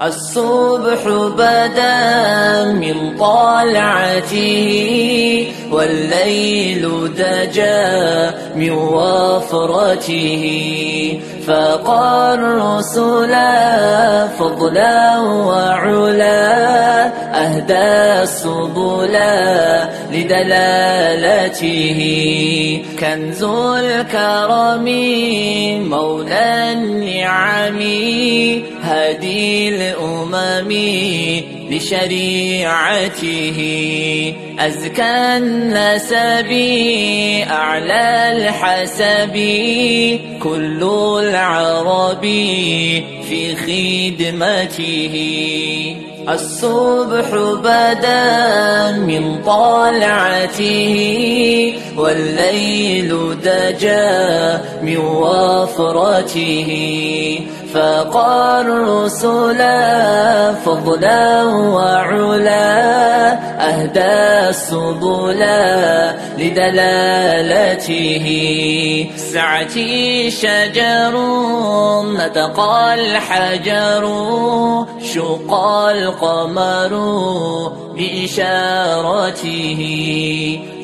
الصبح بدا من طلعته والليل دجا من وفرته فقى الرسل فضلا وعلا أهدى السبل لدلالته كنز الكرم مولى النعم هادي الأمم لشريعته أزكى النسب أعلى الحسب كل العرب في خدمته الصبح بدا من طلعته والليل دجا من وفرته فقى الرسل فضلا وعلا أهدى السبل لدلالته سعتي شجر نطق الحجر شق القمر بإشارته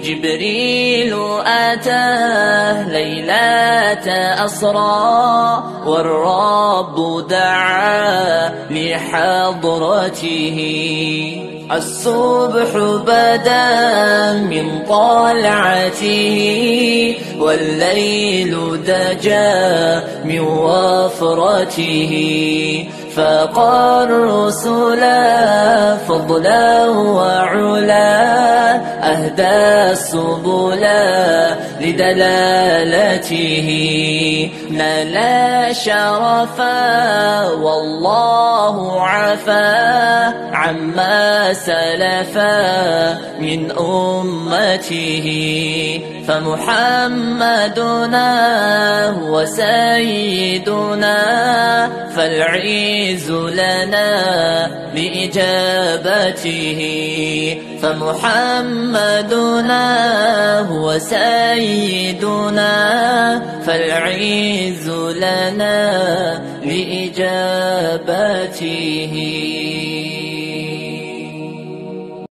جبريل أتاه ليلة أسرى والرب دعا لحضرته الصبح بدا من طلعته والليل دجا من وفرته فقى الرسل فضلا وعلا أهدى السبل لدلالته نال شرفا والله عفا عما سلفا من أمته فمحمدنا هو سيدنا فالعز لنا لإجابته فمحمدنا هو سيدنا فالعز لنا لإجابته